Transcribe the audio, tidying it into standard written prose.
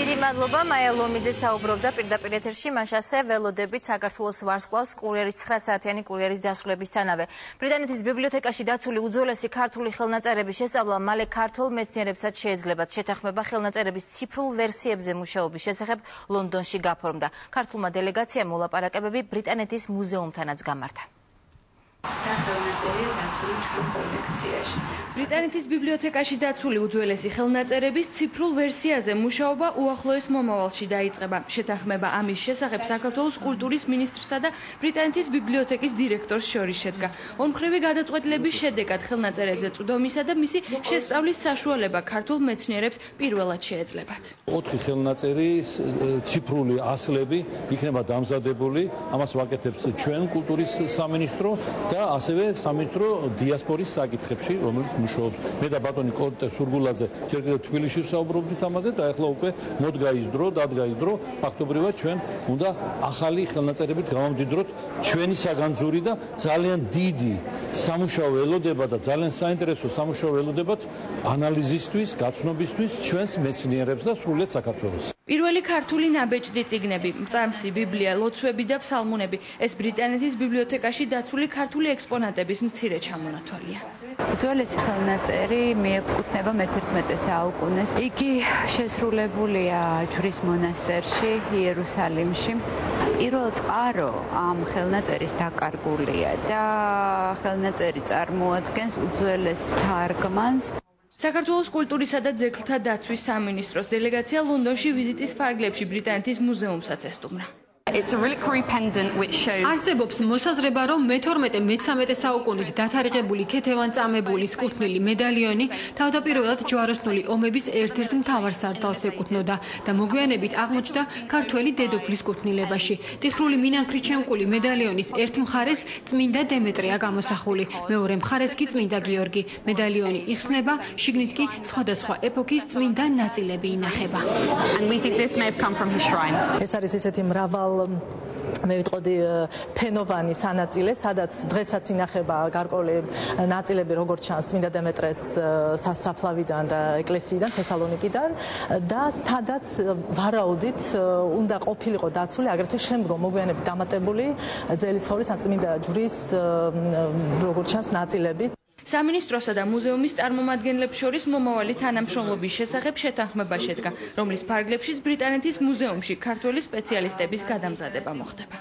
დიდი მადლობა მაია ლომიძე საუბრობდა პირდაპირ ეთერში მას ასე ველოდებით საქართველოს ვარსკვლავს კურიერის 9 საათიანი კურიერის დასრულებისთანავე. ბრიტანეთის ბიბლიოთეკაში დაცული უძველესი ქართული ხელნაწერების შესწავლა მალე ქართულ მეცნიერებსაც შეეძლებათ. შეთანხმება ხელნაწერების ციფრულ ვერსიებზე მუშაობის შესახებ ლონდონში გაფორმდა. ქართულმა დელეგაციამ მოლაპარაკებები ბრიტანეთის მუზეუმთანაც გამართა. ბრიტანეთის ბიბლიოთეკაში დაცული უძველესი ხელნაწერების ციფრულ ვერსიაზე მუშაობა უახლოეს მომავალში დაიწყება. შეთანხმება ამის შესახებ საქართველოს კულტურის მინისტრსა და ბრიტანეთის ბიბლიოთეკის დირექტორს შორის შედგა. ორმხრივი გადაწყვეტილების შედეგად ხელნაწერებზე წვდომისა და მისი შესწავლის საშუალება ქართულ მეცნიერებს პირველად შეეძლებათ. 4 ხელნაწერი ციფრული ასლები იქნება დამზადებული, ამას ვაკეთებთ ჩვენ კულტურის სამინისტრო და ასევე სამინისტრო დიასპორის საკითხებში, რომელიც მუშაობს. მე და ბატონი კორტე სურგულაძე ჯერ კიდევ თბილისში საუბრობდით ამაზე და ახლა უკვე მოდგა ის დრო, დადგა ის დრო, ფაქტობრივად ჩვენ უნდა ახალი ხელნაწერებით გავამდიდროთ ჩვენი საგანძური და ძალიან დიდი სამუშაო ელოდება და ძალიან საინტერესო სამუშაო ელოდებათ ანალიზისთვის, გაცნობისთვის ჩვენს მეცნიერებს და სრულიად საქართველოს. პირველი ქართული ნაბეჭდი წიგნები, მწამსი, ბიბლია, ლოცვები და ფსალმუნები ეს ბრიტანეთის ბიბლიოთეკაში დაცული ქართული ექსპონატების მცირე ჩამონათვალია. უძველესი ხელნაწერი მიეკუთვნება მე-11 საუკუნეს. იგი შესრულებულია ჯვრის მონასტერში, იერუსალიმში. პირველ წყარო ამ ხელნაწერის დაკარგულია და ხელნაწერი წარმოადგენს უძველეს თარგმანს. საქართველოს კულტურისა და ძეგლთა დაცვის სამინისტროს დელეგაცია ლონდონში ვიზიტის ფარგლებში ბრიტანეთის მუზეუმსაც ესტუმრა. არსებობს მოსაზრება, რომ მე-12-მე-13 საუკუნით დათარიღებული ქეთევან-წამებულის კუთვნილი მედალიონი თავდაპირველად ჯვაროსნული ომების ერთ-ერთ მთავარ სარდალს ეკუთვნოდა და მოგვიანებით აღმოჩნდა ქართველი დედოფლის კუთვნილებაში. ტიხრული მინანქრით შემკული მედალიონის ერთ მხარეს წმინდა დემეტრია გამოსახული, მეორე მხარეს კი წმინდა გიორგი. მედალიონი იხსნება, შიგნით კი სხვადასხვა ეპოქის წმინდა ნაწილები ინახება. ეს არის ისეთი მრავალ მე ვიტყოდი ფენოვანი სანაწილე, სადაც დღესაც ინახება გარკვეული ნაწილები, როგორც ჩანს წმინდა დემეტრეს სასაფლავიდან და ეკლესიიდან, თესალონიკიდან და სადაც ვარაუდით უნდა ყოფილიყო დაცული, აგრეთვე შემდგომ მოგვიანებით დამატებული ძელი ცხოვრის ან წმინდა ჯვრის როგორც ჩანს ნაწილები. სამინისტროსა და მუზეუმის წარმომადგენლებს შორის მომავალი თანამშრომლობის შესახებ შეთანხმება შედგა, რომლის ფარგლებშიც ბრიტანეთის მუზეუმში ქართველი სპეციალისტების გადამზადება მოხდება.